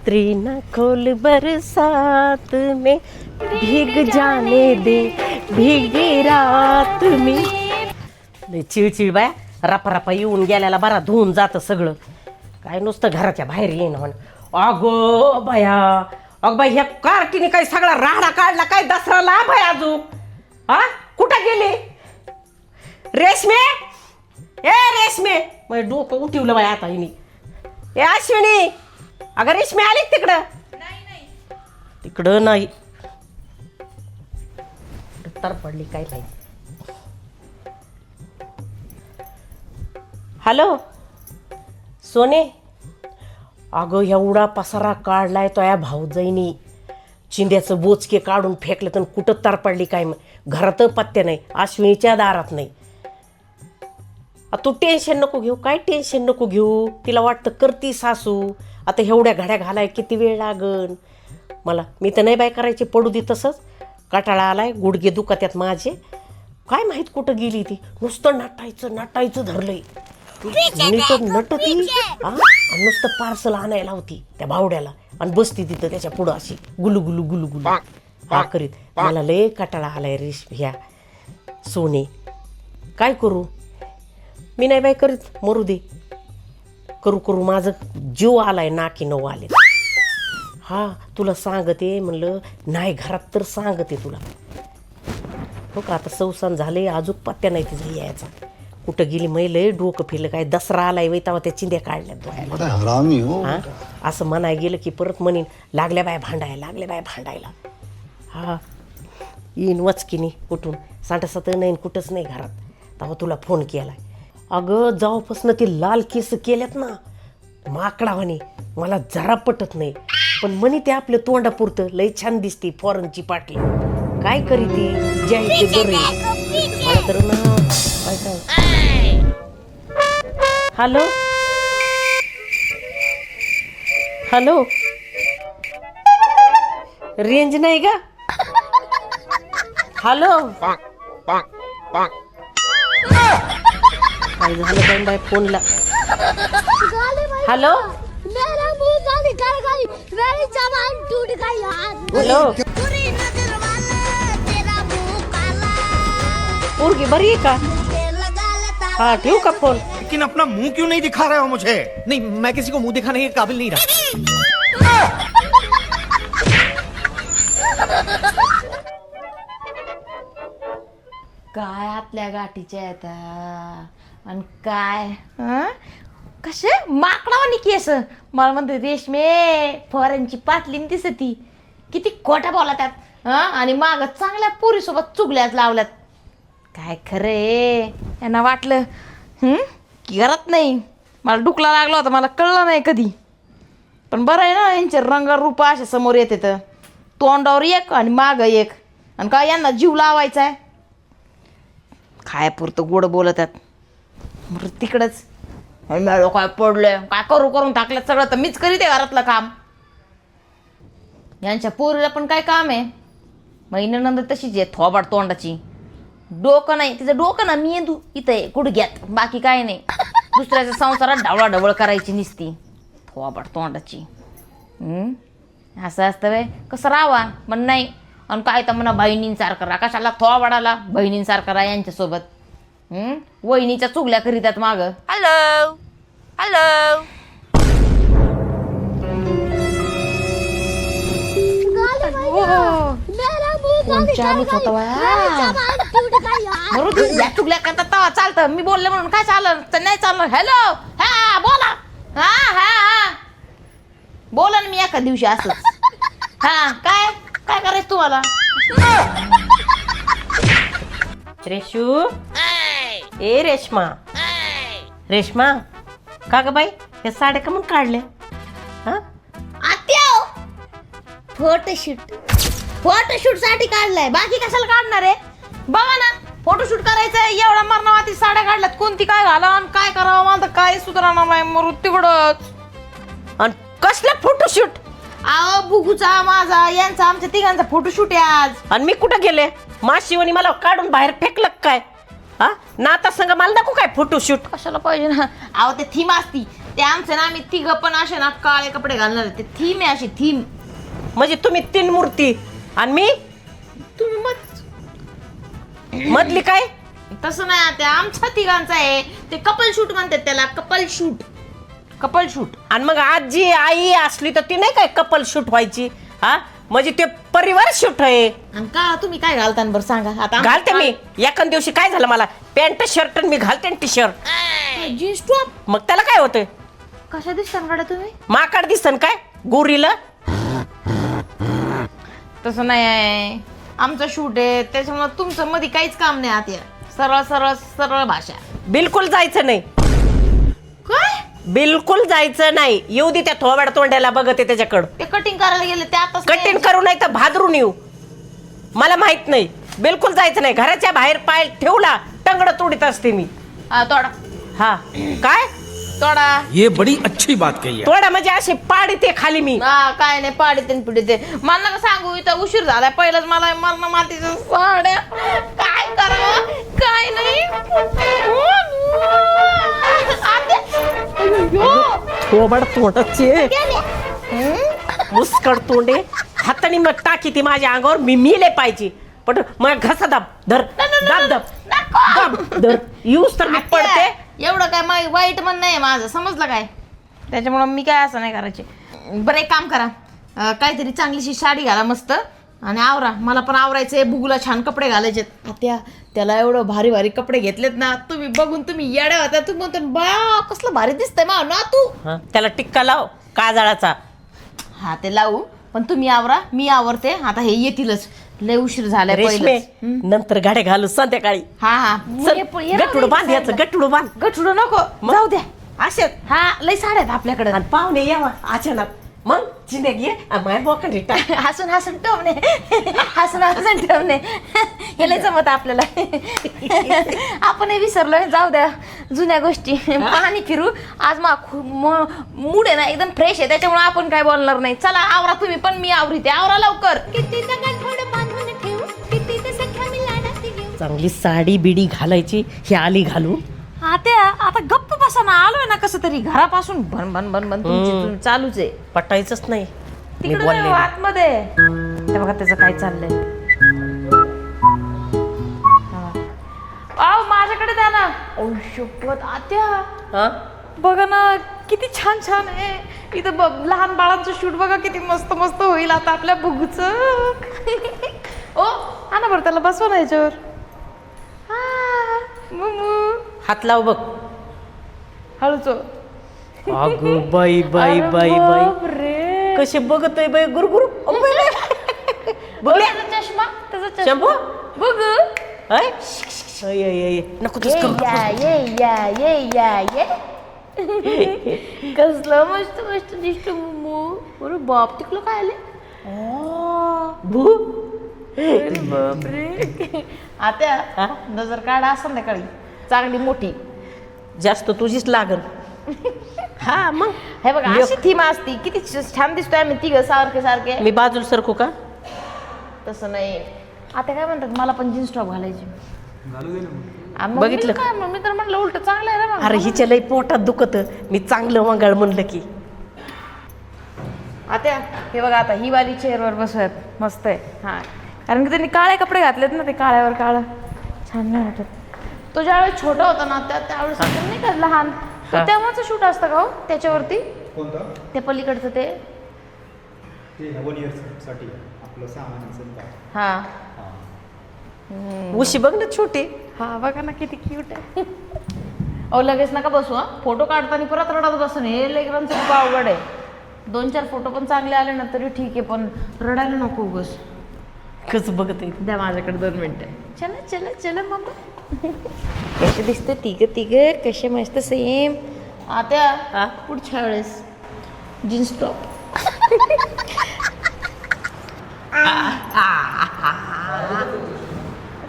छतरी न खोल बरसात में भीग जाने दे भीगी रात में. लय चिळचिळ बाय रपा येऊन गेल्याला बरा धुवून जातं सगळं. काय नुसतं घराच्या बाहेर येईन म्हण. अगो बाया अग बाई ह्या कार्टीने काही सगळा राडा काढला काय दसराला बाय अजून. हा कुठं गेली रेशमे? ए रेशमे मग डोकं उठवलं बाय आता हिने. ए अश्विनी अगं रेशमी आली तिकडं? तिकडं नाही तर पडली काय नाही. हॅलो सोने अगं एवढा पसारा काढलाय तो या भाऊजाईनी. चिंध्याचं बोचके काढून फेकलं तर कुठं तार पडली काय घरात पत्ते नाही अश्विनीच्या दारात नाही. तू टेन्शन नको घेऊ काय टेन्शन नको घेऊ. तिला वाटतं करती सासू आता एवढ्या घड्या घालाय किती वेळ लागन मला. मी तर नाही बाय करायची पडू दे तसंच. कटाळा आलाय गुडघे दुखत्यात माझे. काय माहीत कुठं गेली ती. नुसतं नटायचं धरलंय. नटती नुसतं पार्सल आणायला होती त्या भावड्याला आणि बसती तिथं त्याच्या पुढं अशी गुलू गुलू गुलू गुलू हा करीत. मला लय कटाळा आलाय रेश ह्या सोने. काय करू मी नाही बाय करीत मरू दे. करू माझं जीव आलाय नाकी नऊ आले. हा तुला सांगते म्हणलं नाही घरात तर सांगते तुला. हो का आता सवसान झाले अजून पत्त्या नाही तिचा यायचा. कुठं गेली लय डोकं फिरलं काय दसरा आलाय वैतावा त्या चिंध्या काढल्या. हा असं म्हणाय गेलं की परत म्हणीन लागल्या बाय भांडायला. हा येईन वचकीनी कुठून साठ नाही कुठंच नाही घरात. तेव्हा तुला फोन केलाय. अगं जाऊपासनं ती लाल केस केल्यात ना माकडावानी मला जरा पटत नाही. पण म्हणी ते आपल्या तोंडापुरतं लय छान दिसते फॉरेनची पाटली. काय करी ती जे आहे ते बरं मला तर ना काय. हॅलो रेंज नाही का? हॅलो काय झालं काय बाय फोनला. हॅलो हॅलो पोरगी बरी आहे का? हाँ ठेवू का फोन? लेकिन अपना मुंह क्यों नहीं दिखा रहे हो मुझे? नहीं मैं किसी को मुंह दिखाने के काबिल नहीं रहा. काय आपल्या गाठीच्या येतात आणि काय कसे माकडावानी केस. मला म्हणते रेशमे फॉरेनची पाटली दिसती. किती खोटा बोलतात आणि माग चांगल्या पोरीसोबत चुगल्याच लावल्यात. काय खरे यांना वाटलं करत नाही. मला डुकला लागला होता मला कळलं नाही कधी. पण बरं आहे ना यांचे रंगरूप असे समोर येते तर तोंडावर एक आणि मागं एक. आणि काय यांना जीव लावायचा आहे खायापुरतं गोड बोलतात. बरं तिकडंच मॅडो काय पडलंय काय करून टाकलं सगळं तर मीच करीते घरातलं काम. यांच्या पोरीला पण काय काम आहे. महिन्यानंतर तशीच आहे थोबाड तोंडाची. डोकं नाही तिचं डोकं ना मेंदू इथं आहे गुडघ्यात बाकी काय नाही. दुसऱ्याच्या संसारात ढवळाढवळ करायची निसती थोबाड तोंडाची. असं असतं वे कसं राहावा पण नाही. आणि काय तर म्हणा बहिणींसारखं राहा. कशाला थोबाडाला बहिणींसारखं राहा यांच्यासोबत. वहिनीच्या चुगल्या करीतात मागं. हॅलो चुगल्या करतात तेव्हा चालतं. मी बोलले म्हणून काय चाललं तर नाही चाललं. हॅलो हा बोला. हा बोला ना मी एका दिवशी असंच. हा काय काय करायचं तुम्हाला? रेशू ए रेशमा का ग बाई या साड्या का मग काढल्या? हा आत्या फोटोशूट साठी काढलाय बाकी कशाला काढणार आहे. बघा ना फोटोशूट करायचंय एवढ्या मरणावाती साड्या काढल्यात. कोणती काय घाला आणि काय करावं मला तर काय सुधारणा नाही मरू तिकडंच. आणि कसलं फोटोशूट? अहो बुगूचा माझा यांचा आमच्या तिघांचा फोटोशूट आहे आज. आणि मी कुठं गेले माशिवानी मला काढून बाहेर फेकलं काय? हा ना आता सांगा मला नको काय फोटोशूट कशाला पाहिजे ना. अहो ते थीम असती ते आमचं ना आम्ही तिघं पण असे ना काळे कपडे घालणार आहे. ते थीम आहे अशी थीम. म्हणजे तुम्ही 3 मूर्ती आणि मी तुम्ही मधली काय? तसं नाही, ते आमच्या तिघांचं आहे. ते कपल शूट म्हणतात त्याला, कपल शूट. Couple shoot. आणि मग आजी आई असली तर ती नाही काय कपल शूट व्हायची? हा म्हणजे ते परिवार शूट आहे. आणि का तुम्ही काय घालता बरं सांगा आता? आमचं घालते मी. एका दिवशी काय झालं, मला पॅन्ट शर्ट मी घालते टी शर्ट. Jeans top. मग त्याला काय होतंय? कशा दिसतात गाड्या तुम्ही? माकड दिसन काय गोरीला? तसं नाही आहे, आमचं शूट आहे त्याच्यामुळे तुमचं मध्ये काहीच काम नाही. आता सरळ सरळ सरळ भाषा. बिलकुल जायचं नाही. काय? बिलकुल जायचं नाही. येऊ दे त्या थोबाड तोंड्याला, बघते त्याच्याकडं. ते कटिंग करायला गेले ते आता कटिंग करू नाही तर भादरून येऊ, मला माहित नाही. बिलकुल जायचं नाही. घराच्या बाहेर पाय ठेवला टंगड तोडीत असते मी. तोडा. हा काय तोडा. ये बड़ी अच्छी बात कही है. तोडा म्हणजे अशी पाडी ते खाली मी. काय नाही, पाडीते न पिढीते. मला नका सांगू, इथं उशीर झालाय. पहिलंच मला मरण मातीचं साड्या काय करावं काय नाही. थोबाड तोंडाचे मुस्कड तोंडे हाताने मग टाकी ती माझ्या अंगावर. मी मिले पाहिजे पण मग घसा दाब धर दाब दाब दाब धर यूज तर मी पडते. एवढं काय वाईट मन नाही माझं, समजलं काय? त्याच्यामुळं मी काय असं नाही करायचे. बरं एक काम करा, काहीतरी चांगलीशी साडी घाला मस्त आणि आवरा. मला पण आवरायचंय. बुगूला छान कपडे घालायचे. त्याला एवढं भारी भारी कपडे घेतलेत ना, तुम्ही बघून तुम्ही येड्या होता. तुम्ही म्हणतो बा कसलं भारी दिसतंय मा ना तू. त्याला टिक्का लाव काजळाचा. हा ते लावू, पण तुम्ही आवरा मी आवरते. आता हे येतीलच, लय उशीर झालाय. रेशमे पहिलंच. नंतर गाड्या घालू संध्याकाळी. हा गटुड बांध याचं गटुड बांध. गठुडं नको जाऊ द्या. असे हा लय साड्या आहेत आपल्याकडे. आणि पाहुणे यावा अचानक, मग चिंध्या घे माय बोकन रिटा. हसून हसून ठेवणे, हसून हसून ठेवणे हे लय जमत आपल्याला. आपण हे विसरलोय, जाऊ द्या जुन्या गोष्टी. पाणी फिरू आज मूड आहे ना एकदम फ्रेश आहे, त्याच्यामुळे आपण काय बोलणार नाही. चला आवरा तुम्ही पण, मी आवरीते. आवरा लवकर. चांगली साडी बिडी घालायची. ही आली घालून. आता गप्प बसा ना, आलोय ना कसं तरी. घरापासून भन भन भन भन तुमची चालूच आहे. पटायचंच नाही मी तिकडे बोलले. आतमध्ये ते बघा त्याचं काय चाललंय. माझ्याकडे द्या ना. शपथ आत्या बघा ना किती छान छान आहे इथं. लहान बाळांचं शूट बघा किती मस्त मस्त होईल आता आपल्या बुगूच. ओ हा ना बरं, त्याला बसवा ना याच्यावर. हात लाव बघ. हळूच. अगं बाई बाई बाई बाई कसे बघतोय बाई गुरगुरु. बघल्या चष्मा त्याचा शंभू बघ. नको कसलं मस्त मस्त दिसतो मोमो. अरे बाप तिकडं काय आले भू. बापरे. आता नजर काढा संध्याकाळी चांगली मोठी. जास्त तुझीच लागल. हा मग हे बघा अशी थीम असती. किती छान दिसतोय आम्ही तिघं सारखे सारखे. मी बाजूला सरकू का? तसं नाही. आता काय म्हणतात, मला पण जीन्स टॉप घालायची. बघितलं काय मी तर म्हटलं उलट चांगलं आहे ना. अरे हिच्या लई पोटात दुखत. मी चांगलं मंगळ म्हणलं की. आता हे बघा, आता ही वाली चेअरवर बसवत मस्त आहे. हा कारण की त्यांनी काळे कपडे घातलेत ना, ते काळ्यावर काळं छान नाही वाटत. तो ज्यावेळेस छोटा होता ना त्यावेळेस नाही का लहान, तेव्हाच शूट असतं का हो त्याच्यावरती? कोणता? ते पलीकडचं ते 1 इयर्ससाठी आपलं सामान. हा उशी बघ ना छोटी. हा बघा ना किती क्यूट आहे. अहो लगेच नका बसू. फोटो काढताना परत रडत बसून हे लेकरांचं खूप अवघड आहे. 2-4 फोटो पण चांगले आले ना तरी ठीक आहे, पण रडायला नको उगस. कसं बघत द्या माझ्याकडे 2 मिनिटं. चला चला चला मग. कसे दिसते तिघ कसे मस्त सेम. आता पुढच्या वेळेस जीन्स टॉप.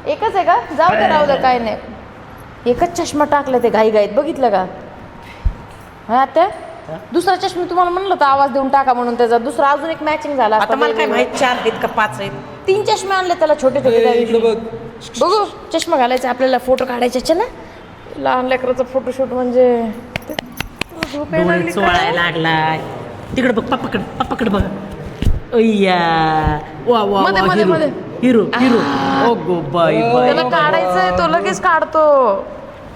एकच आहे का? जाऊ दे राहू दे काय नाही. एकच चष्मा टाकला ते घाई घाईत, बघितलं का? हा आता दुसरा चष्मा तुम्हाला म्हणलं तर आवाज देऊन टाका म्हणून, त्याचा दुसरा अजून एक मॅचिंग झाला. आता मला काय माहित 4 आहेत का 5 आहेत. 3 चष्मे आणले त्याला छोटे छोटे. बघू चष्मा घालायचा आपल्याला, फोटो काढायचे. चला लहान लेकराचं फोटोशूट म्हणजे डोळे चोळायला लागलाय. तिकडे बघ, पप्पाकडे बघ. अय्या, वा वा मध्ये, वा, मध्ये, हिरो मध्ये. Hero hero. O go by त्याला बाई. काढायचंय, तो लगेच काढतो.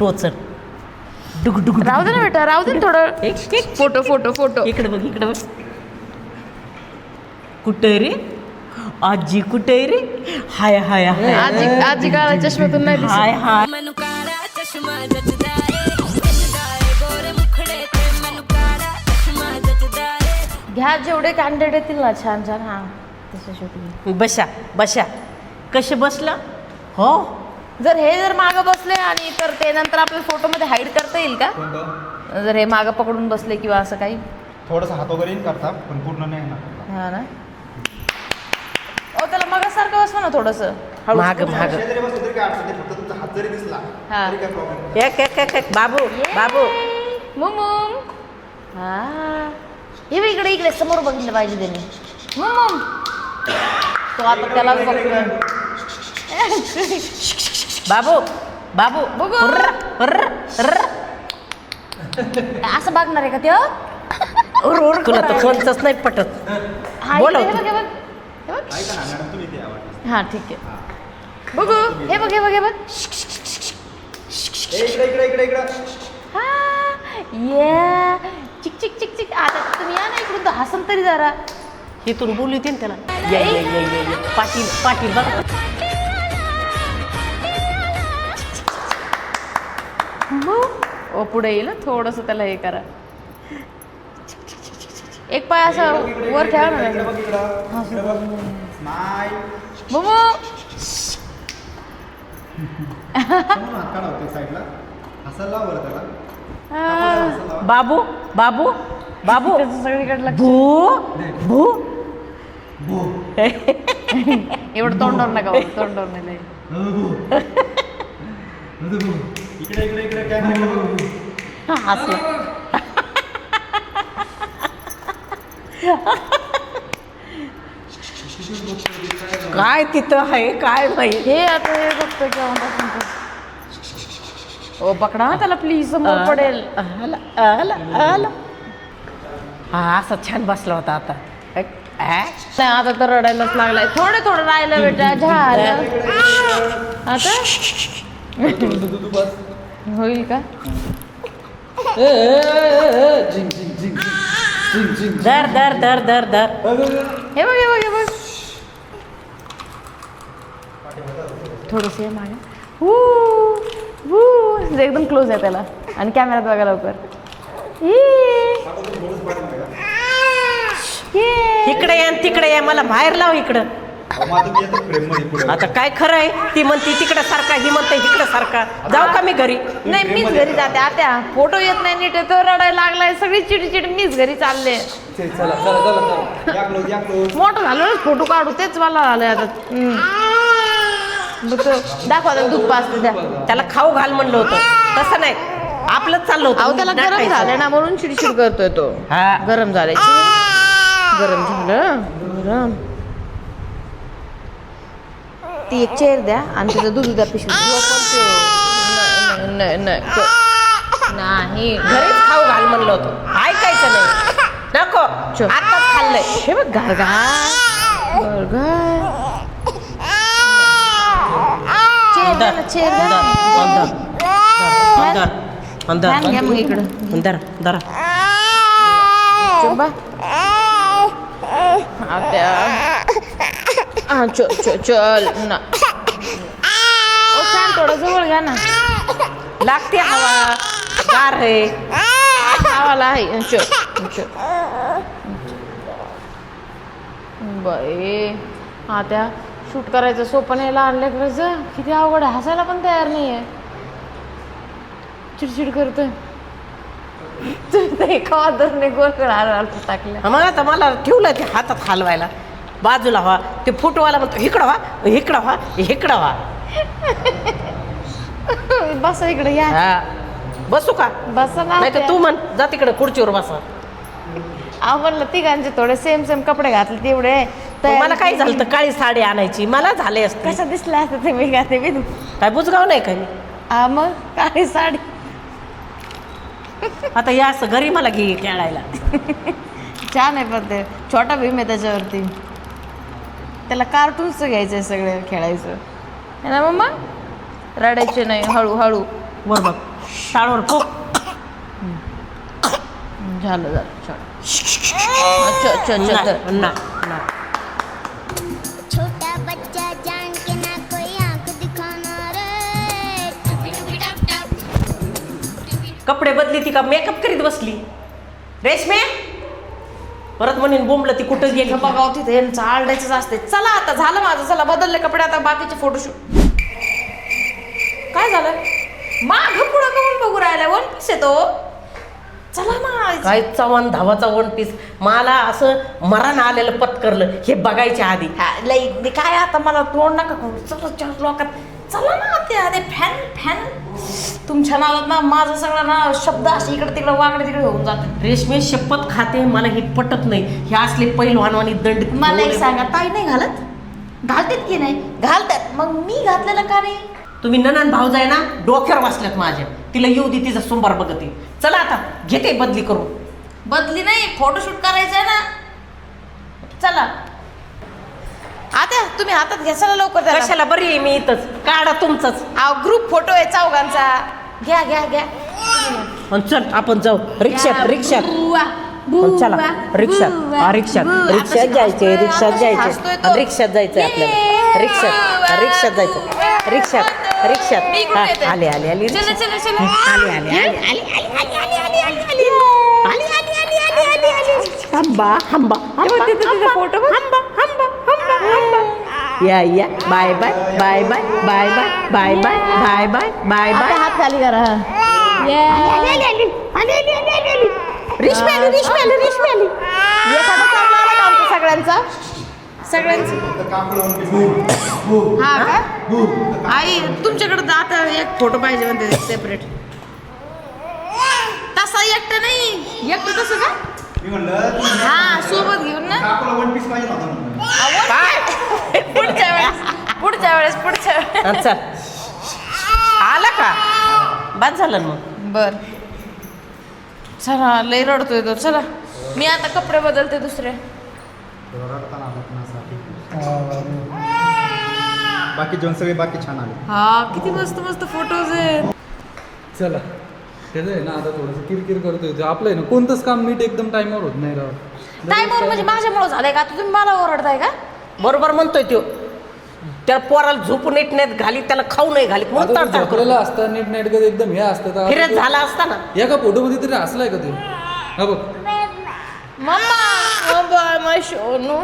टोचर डुग डुग राहू दे ना बेटा, राहू दे ना थोडं. Photo photo photo. इकडे बघ, इकडे बघ. कुठे रे आजी, कुठे रे? हाय हाय हाय आजी आजी काळा चष्म्यातून नाही हाय दिसत. हाय. ਮੈਨੂੰ ਕਾਲਾ ਚਸ਼ਮਾ ਜੱਜਦਾ ਏ ਗੋਰੇ ਮੁਖੜੇ ਤੇ ਮੈਨੂੰ ਕਾਲਾ ਚਸ਼ਮਾ ਜੱਜਦਾ ਏ घ्या जेवढे कॅन्डिडेट येतील ना छान छान, हा तसं शूटिंग. बशा बशा. कसे बसला हो? जर मागं बसले आणि तर ते नंतर आपल्याला फोटोमध्ये हाईड करता येईल का? कोणतं जर हे मागं पकडून बसले किंवा असं काही. थोडंसं हात वगैरे करता पण पूर्ण नाही ना. हा ना. ओ त्याला मागासारखं बसवा ना थोडंसं हळू. माग माग. शेजारी बसलं तरी काय अडचण नाही, फक्त तुमचा हात जरी दिसला हा. तरी काय प्रॉब्लेम नाही. एक बाबू बाबू. मुमुम. हा हे बघ, इकडे समोर बघितलं पाहिजे त्यांनी. मुमुम. तो आता त्याला बघतो. बाबू बाबू. बघू. हुर्र, हुर्र, हुर्र. असं बघणार आहे का ते? तुला तर कोणतंच नाही पटत. हा, बोलव इकडे हे तू. बघ, हे बघ. हे बघ. ऐका ना मॅडम, तुम्ही ते आवडलं. हा ठीक आहे. बघू. हे बघ, हे बघ, हे बघ. इकडे हा ये चिक चिक चिक चिक. आता तुम्ही या ना इकडून, तर हसन तरी जरा. इथून बोलू दे ना त्याला. या या या या या. पाटील पाटील बघा. ओ पुढे येईल थोडस, त्याला हे करा. एक पाय असं वर ठेवा ना. स्माईल. मोमो. हात काढा होते साईडला. असं लाव बरं त्याला. असं लावा. बाबू बाबू बाबू. त्याचं सगळीकडे लक्ष. भू भू. एवढं तोंडावर नका बघू, तोंडावर नाही लय. इकडे कॅमेरा. हसलं. काय तिथं आहे काय माहिती. हे आता हे बघतो केव्हापासून तर. ओ पकडा हा त्याला प्लीज, समोर पडेल. आला आला आला. हा असा छान बसला होता आता. नाही आता तर रडायलाच लागलाय. थोडं राहिलं बेटा, झालं आता. होईल का? दर दर दर दर दर. हे बघ, हे बघ, हे बघ. थोडस मागे. एकदम क्लोज आहे त्याला. आणि कॅमेरात बघा लवकर. इकडे या तिकडे या, मला बाहेर लाव इकडं. आता काय खरं आहे? ती म्हणते तिकडे सारखा, ही म्हणते इकडे सारखा. जाऊ का मी घरी? नाही मीच घरी जाते. आता फोटो येत नाही नीट, तो रडायला लागलाय. सगळी चिडचिड, मीच घरी चालले. मोठं झालं फोटो काढू, तेच मला आलंय आता. दाखवा त्याला दूध पाजते द्या. त्याला खाऊ घाल म्हणलं होतं, तसं नाही. आपलंच चाललं अहो होतं. त्याला गरम झालं ना, म्हणून चिडचिड करतोय तो. हा. गरम झालंय. गरम झालं. गरम. ती एक चेअर द्या आणि त्याचं दूध द्या पिशवी. नाही घरीच खाऊ घाल म्हणलं होतं, ऐकायचं नाही. नको, आताच खाल्लंय. हे बघ गारगार चेअर द्या ना, चेअर द्या. फॅन घ्या मग इकडं. चुंबा. चल ना. ओ फॅन थोडं जवळ घ्या ना. लागते हवा, गार आहे. हवाला आहे. चल बाई, हा त्या शूट करायचं सोपं नाही. लहान लेकराचं किती अवघड आहे. हसायला पण तयार नाही आहे. चिडचिड करतोय. एका वादरने गोल टाकलं. मग आता मला ठेवलं ते हातात हलवायला. बाजूला व्हा. ते फुटवाला म्हणतो इकडं व्हा, इकडं व्हा, इकडं व्हा. बसा इकडे या. हा. बसू का? बसा ना. नाही तर तू म्हण, जा तिकडे खुर्चीवर बसा. अहो म्हणलं तिघांचे थोडे सेम कपडे घातले तेवढे. मला काय झालं तर काळी साडी आणायची. मला झाले असते. कसं दिसलं असतं ते मी घाते मी. काय बुजगाव नाही काय मी? हा मग काळी साडी. आता या असं घरी मला घे खेळायला. छान आहे पण ते छोटा भीम आहे त्याच्यावरती. त्याला कार्टूनचं घ्यायचं आहे सगळं खेळायचं है ना मम्मा. रडायचे नाही, हळूहळू. वर बघ टाळवर फुक. झालं झालं छान. अच्छा अच्छा अच्छा नाही, नाही, नाही. छोटा बच्चा जान के ना कोई आंख दिखाना रे. कपडे बदली ती का मेकअप करीत बसली रेशमे. परत म्हणून बोंबलं ती कुठं गेली. बघाव तिथे यांचं आरडायचंच असते. चला आता झालं माझं, चला बदलले कपडे, आता बाकीचे फोटोशूट. काय झालं माग पुढं करून बघू राहिलाय? वन पीस येतो. चला ना. काय चव्हाण धावाचा वन पीस. मला असं मरण आलेलं पत्करलं हे बघायच्या आधी. हा, लई काय आता मला तोंड नका करू. चला चार लोकात चला ना. ते फॅन फॅन तुमच्या नावात ना माझं सगळं ना शब्द असे इकडे तिकडे वाकडे तिकडे होऊन जातात. रेशमी शपथ खाते मला हे पटत नाही. हे असले पैलवानवानी दंड. मला एक सांगा, ताई नाही घालत? घालतात की नाही? घालतात. मग मी घातलेलं का नाही? तुम्ही ननन भाऊज आहे ना डोक्यावर बसल्यात माझ्या. तिला येऊ दे तिचा सोमवार बघते. चला आता घेते बदली करून. बदली नाही, फोटोशूट करायचं आहे ना. चला आता तुम्ही हातात घ्या, चला लवकर त्याला. कशाला बरी आहे मी इथंच. काढा तुमचंच. ग्रुप फोटो आहे चौघांचा. घ्या घ्या घ्या. आणि चल आपण जाऊ रिक्षात. रिक्षात चला रिक्षात. रिक्षात जायचे. रिक्षात जायचे. रिक्षात जायचंय आपल्याला. रिक्षात रिक्षात जायचं. रिक्षात आले आले आले. चला चला चला. आले आले आले हंबा हंबा फोटो या या. Bye bye bye bye bye bye bye bye bye bye bye bye. हात खाली करा. रेशमी आली. एखादा चांगला आला का आमचा सगळ्यांचा? सगळ्यांचं हा का? आई तुमच्याकडे आता एक फोटो पाहिजे म्हणते सेपरेट. तसा एकटं नाही, एकटं तसं का? मी म्हणलं हा सोबत घेऊन ना. काकूला वन पीस पाहिजे नव्हता म्हणून. पुढच्या वेळेस चल आला का बाद झालं ना मग. बर चला. लय रडतोय तो. चला मी आता कपडे बदलते दुसरे. रडताना आलं पण असं. बाकी जेवण सगळे बाकी छान आले. हा किती मस्त मस्त फोटोज आहेत. चला त्याचं आहे ना आता थोडंसं किरकिर करतोय तो. आपलं आहे ना कोणतंच काम नीट एकदम टाईमवर होत नाही राव. टाइमवर म्हणजे माझ्यामुळे झालंय का? आता तुम्ही मला ओरडताय का? बरोबर म्हणतोय तो. त्याला पोराला झोपून नीट नाहीत घालीत, त्याला खाऊ नाही घालीत म्हणून आता तो तडतड करतो. झोपलेला असतं नीट नेटकं एकदम हे असतं तर फिरत आता झाला असता ना. तो एका फोटोमध्ये तरी हसलाय का ते? हा बघ. मम्मा शोनू.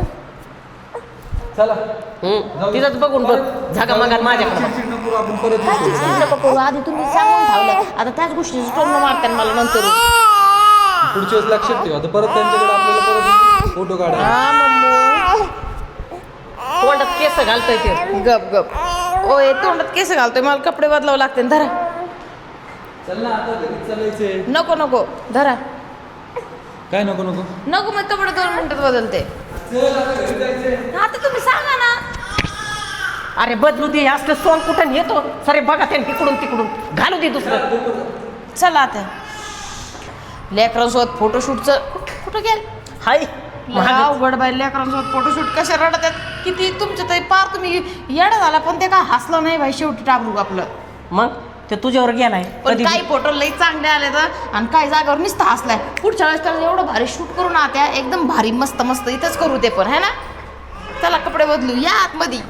चला तिथंच बघून बघ झागा मागाल माझ्याकडे. चिडचिड नको करू, आपण परत काय चिडचिड नको करू. आधी तुम्ही सांगून ठेवलं, आता त्याच गोष्टीचं टोमणं मारतात मला नंतर. पुढच्या वेळेस लक्षात ठेवा. आता परत त्यांच्याकडे आपल्याला परत फोटो काढायला. हा मम्मू. तोंडात केस घालतोय ते. गप गप. ओय तोंडात केस घालतोय. मला कपडे बदलावं लागते. धरा. चल ना आता घरी चालायचंय. नको नको धरा. काय नको नको नको मग कपडे 2 मिनिटात बदलते. चल आता घरी जायचंय. आता तुम्ही सांगा ना. अरे बदलू दे. असलं सोंग कुठं येतो सरे बघा त्याने तिकडून तिकडून घालू दे दुसरं. चला आता लेकरांसोबत फोटोशूटचं कुठं गेल? हाय अवघड बाई. लेकरांसोबत फोटोशूट कशा रडतात किती तुमचं तरी पार तुम्ही येडा झाला. पण ते काय हसलं नाही बाई. शेवटी टाकू आपलं. मग ते तुझ्यावर गेलाय. पण कधी काही फोटो लई चांगले आले तर आणि काही जागावर नुसतं हसलाय. पुढच्या वेळेस त्याला एवढं भारी शूट करून आता एकदम भारी मस्त मस्त इथंच करू ते पण है ना. चला कपडे बदलू या आतमध्ये.